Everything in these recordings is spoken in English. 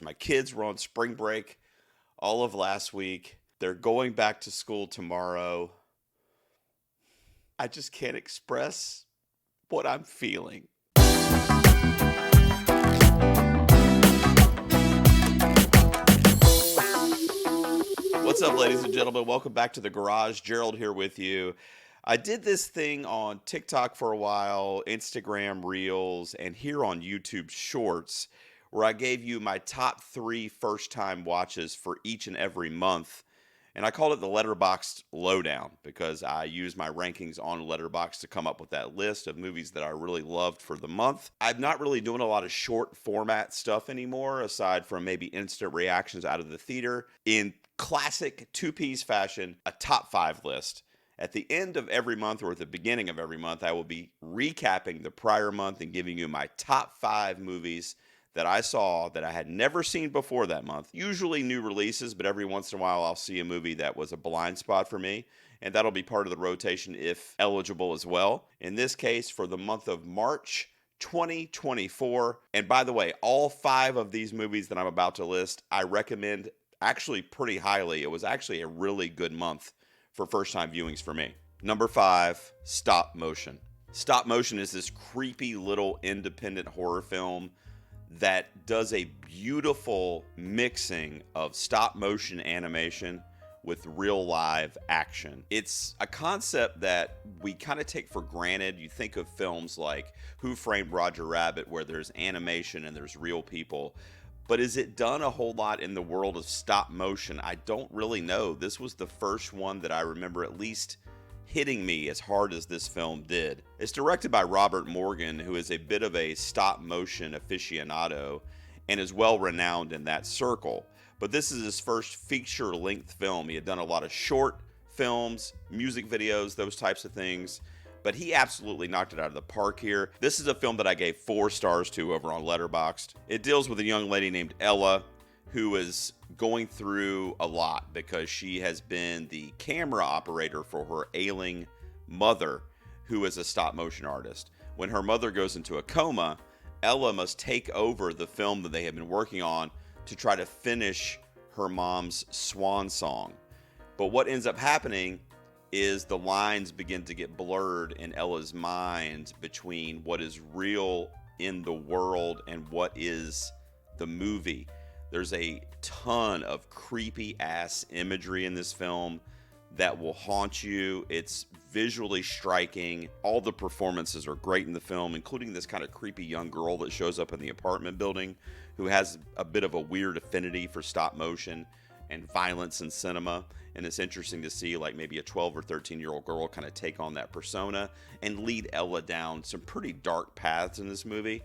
My kids were on spring break all of last week. They're going back to school tomorrow. I just can't express what I'm feeling. What's up, ladies and gentlemen? Welcome back to the garage. Gerald here with you. I did this thing on TikTok for a while, Instagram Reels, and here on YouTube Shorts, where I gave you my top three first time watches for each and every month. And I called it the Letterboxd Lowdown because I used my rankings on Letterboxd to come up with that list of movies that I really loved for the month. I'm not really doing a lot of short format stuff anymore, aside from maybe instant reactions out of the theater. In classic two-piece fashion, a top five list. At the end of every month or at the beginning of every month, I will be recapping the prior month and giving you my top five movies that I saw that I had never seen before that month. Usually new releases, but every once in a while I'll see a movie that was a blind spot for me, and that'll be part of the rotation if eligible as well. In this case, for the month of March 2024. And by the way, all five of these movies that I'm about to list, I recommend actually pretty highly. It was actually a really good month for first time viewings for me. Number five, Stop Motion. Stop Motion is this creepy little independent horror film that does a beautiful mixing of stop motion animation with real live action. It's a concept that we kind of take for granted. You think of films like Who Framed Roger Rabbit, where there's animation and there's real people. But is it done a whole lot in the world of stop motion? I don't really know. This was the first one that I remember at least hitting me as hard as this film did. It's directed by Robert Morgan, who is a bit of a stop motion aficionado and is well renowned in that circle. But this is his first feature length film. He had done a lot of short films, music videos, those types of things. But he absolutely knocked it out of the park here. This is a film that I gave 4 stars to over on Letterboxd. It deals with a young lady named Ella who is going through a lot because she has been the camera operator for her ailing mother, who is a stop motion artist. When her mother goes into a coma, Ella must take over the film that they have been working on to try to finish her mom's swan song. But what ends up happening is the lines begin to get blurred in Ella's mind between what is real in the world and what is the movie. There's a ton of creepy ass imagery in this film that will haunt you. It's visually striking. All the performances are great in the film, including this kind of creepy young girl that shows up in the apartment building who has a bit of a weird affinity for stop motion and violence in cinema. And it's interesting to see like maybe a 12 or 13-year-old girl kind of take on that persona and lead Ella down some pretty dark paths in this movie.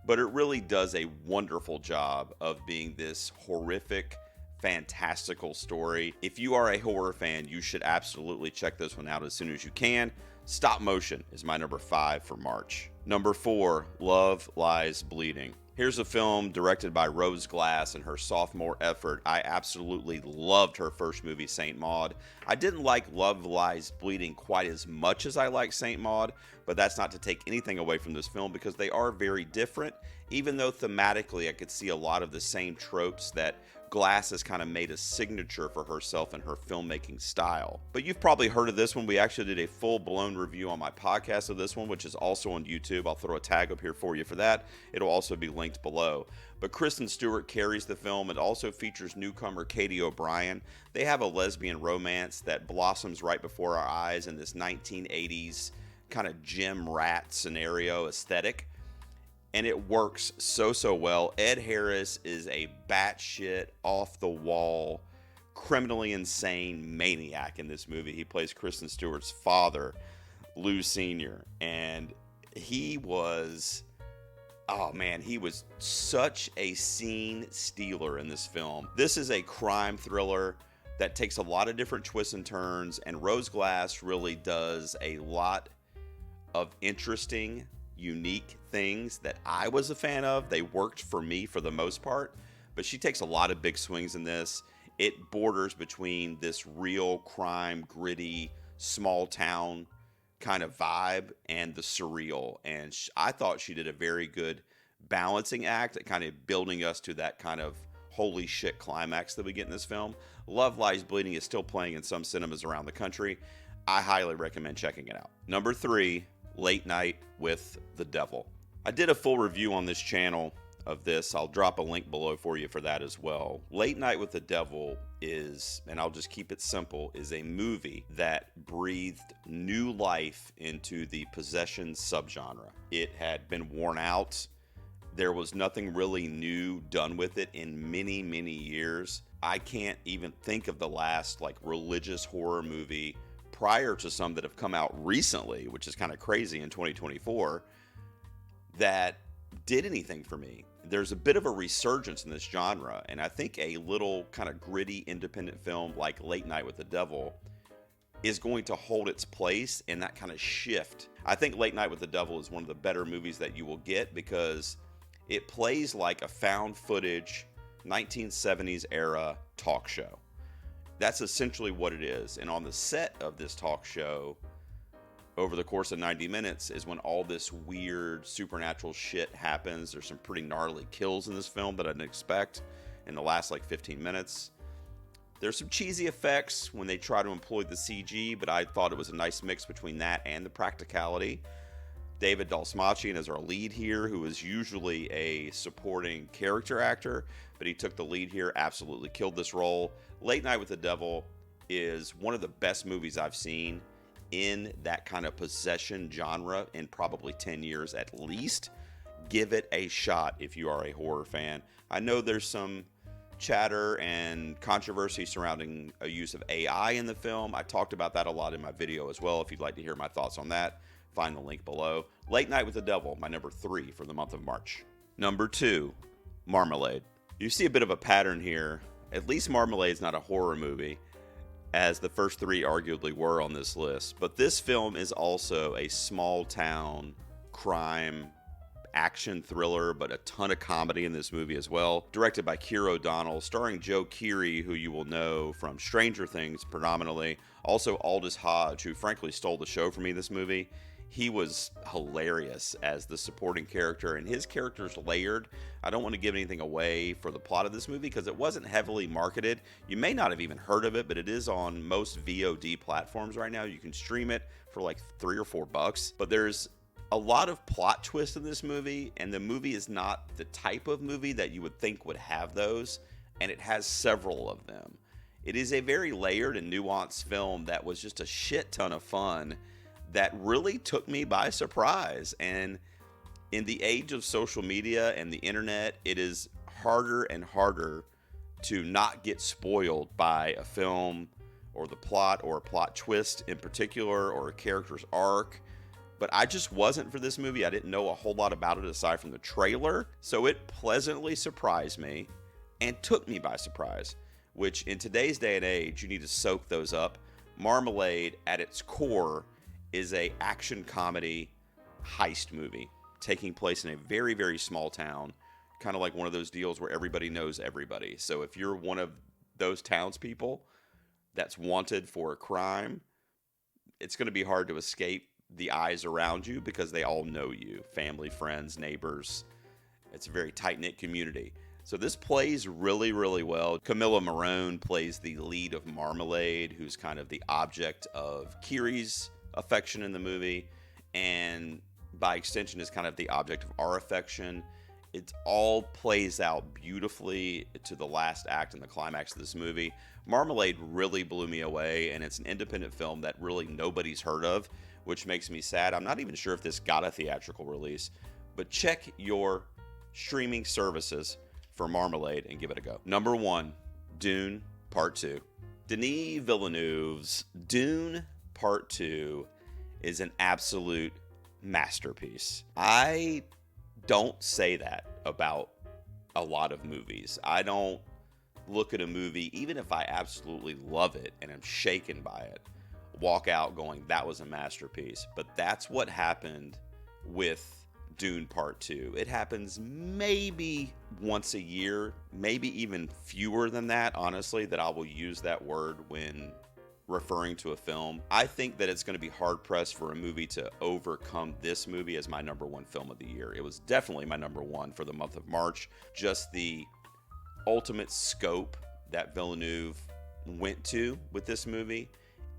But it really does a wonderful job of being this horrific, fantastical story. If you are a horror fan, you should absolutely check this one out as soon as you can. Stop Motion is my number 5 for March. Number 4, Love Lies Bleeding. Here's a film directed by Rose Glass in her sophomore effort. I absolutely loved her first movie, Saint Maud. I didn't like Love Lies Bleeding quite as much as I like Saint Maud, but that's not to take anything away from this film because they are very different, even though thematically I could see a lot of the same tropes that Glass has kind of made a signature for herself in her filmmaking style. But you've probably heard of this one. We actually did a full-blown review on my podcast of this one, which is also on YouTube. I'll throw a tag up here for you for that. It'll also be linked below. But Kristen Stewart carries the film. It also features newcomer Katie O'Brien. They have a lesbian romance that blossoms right before our eyes in this 1980s kind of gym rat scenario aesthetic. And it works so well. Ed Harris is a batshit, off-the-wall, criminally insane maniac in this movie. He plays Kristen Stewart's father, Lou Sr. And he was, oh man, he was such a scene stealer in this film. This is a crime thriller that takes a lot of different twists and turns, and Rose Glass really does a lot of interesting, unique things that I was a fan of. They worked for me for the most part, but she takes a lot of big swings in this. It borders between this real crime, gritty, small town kind of vibe and the surreal. And I thought she did a very good balancing act at kind of building us to that kind of holy shit climax that we get in this film. Love Lies Bleeding is still playing in some cinemas around the country. I highly recommend checking it out. Number 3, Late Night with the Devil. I did a full review on this channel of this. I'll drop a link below for you for that as well. Late Night with the Devil is, and I'll just keep it simple, is a movie that breathed new life into the possession subgenre. It had been worn out. There was nothing really new done with it in many, many years. I can't even think of the last religious horror movie prior to some that have come out recently, which is kind of crazy in 2024, that did anything for me. There's a bit of a resurgence in this genre, and I think a little kind of gritty independent film like Late Night with the Devil is going to hold its place in that kind of shift. I think Late Night with the Devil is one of the better movies that you will get because it plays like a found footage 1970s era talk show. That's essentially what it is. And on the set of this talk show, over the course of 90 minutes is when all this weird supernatural shit happens. There's some pretty gnarly kills in this film that I didn't expect in the last 15 minutes. There's some cheesy effects when they try to employ the CG, but I thought it was a nice mix between that and the practicality. David Dastmalchian is our lead here, who is usually a supporting character actor, but he took the lead here, absolutely killed this role. Late Night with the Devil is one of the best movies I've seen in that kind of possession genre in probably 10 years at least. Give it a shot if you are a horror fan. I know there's some chatter and controversy surrounding a use of AI in the film. I talked about that a lot in my video as well. If you'd like to hear my thoughts on that, find the link below. Late Night with the Devil, my number 3 for the month of March. Number 2, Marmalade. You see a bit of a pattern here. At least Marmalade's not a horror movie, as the first 3 arguably were on this list. But this film is also a small town crime action thriller, but a ton of comedy in this movie as well. Directed by Keir O'Donnell, starring Joe Keery, who you will know from Stranger Things predominantly. Also Aldous Hodge, who frankly stole the show for me this movie. He was hilarious as the supporting character, and his character's layered. I don't want to give anything away for the plot of this movie because it wasn't heavily marketed. You may not have even heard of it, but it is on most VOD platforms right now. You can stream it for $3 or $4. But there's a lot of plot twists in this movie, and the movie is not the type of movie that you would think would have those, and it has several of them. It is a very layered and nuanced film that was just a shit ton of fun that really took me by surprise. And in the age of social media and the internet, it is harder and harder to not get spoiled by a film or the plot or a plot twist in particular or a character's arc. But I just wasn't for this movie. I didn't know a whole lot about it aside from the trailer. So it pleasantly surprised me and took me by surprise, which in today's day and age, you need to soak those up. Marmalade at its core is a action comedy heist movie taking place in a very, very small town, kind of like one of those deals where everybody knows everybody. So if you're one of those townspeople that's wanted for a crime, it's going to be hard to escape the eyes around you because they all know you. Family, friends, neighbors. It's a very tight-knit community. So this plays really, really well. Camilla Morone plays the lead of Marmalade, who's kind of the object of Keery's affection in the movie, and by extension is kind of the object of our affection. It all plays out beautifully to the last act and the climax of this movie. Marmalade really blew me away, and it's an independent film that really nobody's heard of, which makes me sad. I'm not even sure if this got a theatrical release, but check your streaming services for Marmalade and give it a go. Number 1, Dune Part 2. Denis Villeneuve's Dune Part 2 is an absolute masterpiece. I don't say that about a lot of movies. I don't look at a movie, even if I absolutely love it and am shaken by it, walk out going, that was a masterpiece. But that's what happened with Dune Part 2. It happens maybe once a year, maybe even fewer than that, honestly, that I will use that word when referring to a film. I think that it's going to be hard pressed for a movie to overcome this movie as my number 1 film of the year. It was definitely my number 1 for the month of March. Just the ultimate scope that Villeneuve went to with this movie,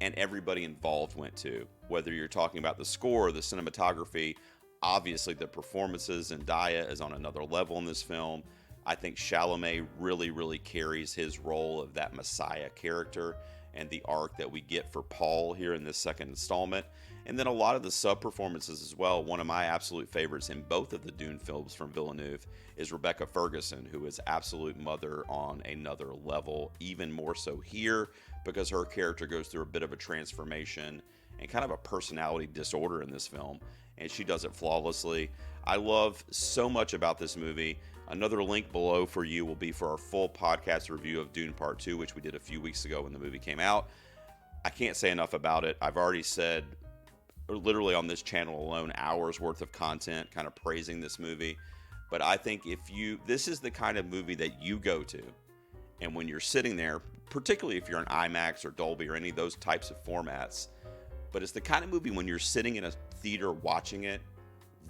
and everybody involved went to. Whether you're talking about the score, the cinematography, obviously the performances, and Zendaya is on another level in this film. I think Chalamet really carries his role of that Messiah character and the arc that we get for Paul here in this second installment. And then a lot of the sub-performances as well. One of my absolute favorites in both of the Dune films from Villeneuve is Rebecca Ferguson, who is absolute mother on another level, even more so here because her character goes through a bit of a transformation and kind of a personality disorder in this film, and she does it flawlessly. I love so much about this movie. Another link below for you will be for our full podcast review of Dune Part 2, which we did a few weeks ago when the movie came out. I can't say enough about it. I've already said, literally on this channel alone, hours worth of content kind of praising this movie. But I think this is the kind of movie that you go to, and when you're sitting there, particularly if you're in IMAX or Dolby or any of those types of formats, but it's the kind of movie when you're sitting in a theater watching it,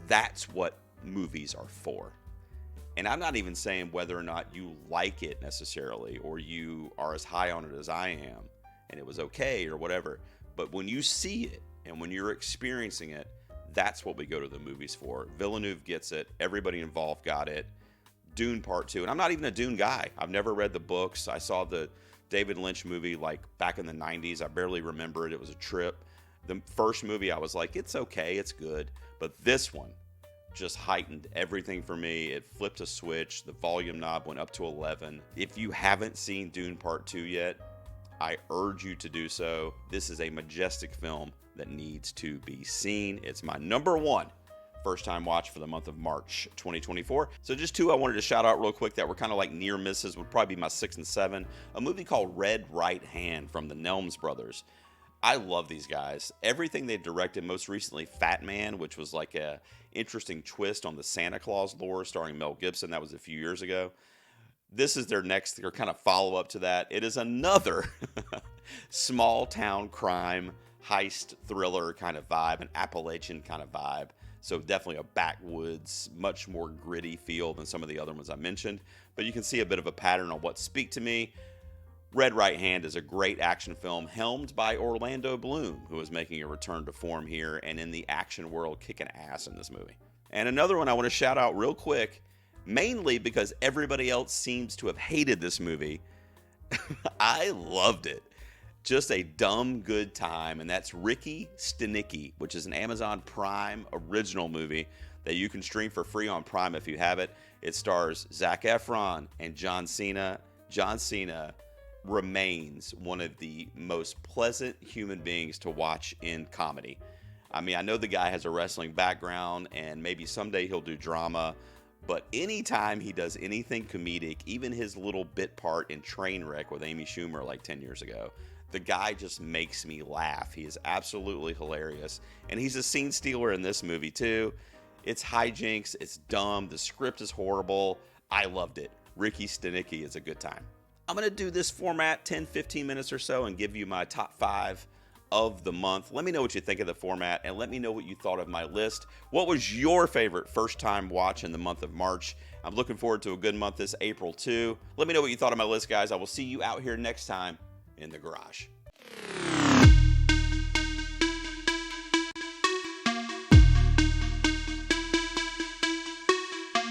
that's what movies are for. And I'm not even saying whether or not you like it necessarily, or you are as high on it as I am, and it was okay or whatever. But when you see it and when you're experiencing it, that's what we go to the movies for. Villeneuve gets it. Everybody involved got it. Dune Part 2. And I'm not even a Dune guy. I've never read the books. I saw the David Lynch movie like back in the 90s. I barely remember it. It was a trip. The first movie, I was like, it's okay, it's good. But this one just heightened everything for me. It flipped a switch. The volume knob went up to 11. If you haven't seen Dune Part 2 yet, I urge you to do so. This is a majestic film that needs to be seen. It's my number one first time watch for the month of March 2024. So just two I wanted to shout out real quick that were kind of like near misses, would probably be my 6 and 7. A movie called Red Right Hand from the Nelms brothers. I love these guys. Everything they've directed, most recently Fat Man, which was like a interesting twist on the Santa Claus lore starring Mel Gibson. That was a few years ago. This is their kind of follow-up to that. It is another small town crime heist thriller kind of vibe, an Appalachian kind of vibe. So definitely a backwoods, much more gritty feel than some of the other ones I mentioned. But you can see a bit of a pattern on what speak to me. Red Right Hand is a great action film helmed by Orlando Bloom, who is making a return to form here and in the action world kicking ass in this movie. And another one I want to shout out real quick, mainly because everybody else seems to have hated this movie. I loved it. Just a dumb good time, and that's Ricky Stenicki, which is an Amazon Prime original movie that you can stream for free on Prime if you have it. It stars Zac Efron and John Cena. John Cena remains one of the most pleasant human beings to watch in comedy. I mean, I know the guy has a wrestling background, and maybe someday he'll do drama, but anytime he does anything comedic, even his little bit part in Trainwreck with Amy Schumer like 10 years ago, the guy just makes me laugh. He is absolutely hilarious, and he's a scene stealer in this movie too. It's hijinks, it's dumb, the script is horrible. I loved it. Ricky Stenicki is a good time. I'm going to do this format 10-15 minutes or so and give you my top 5 of the month. Let me know what you think of the format, and let me know what you thought of my list. What was your favorite first time watch in the month of March? I'm looking forward to a good month this April too. Let me know what you thought of my list, guys. I will see you out here next time in the garage.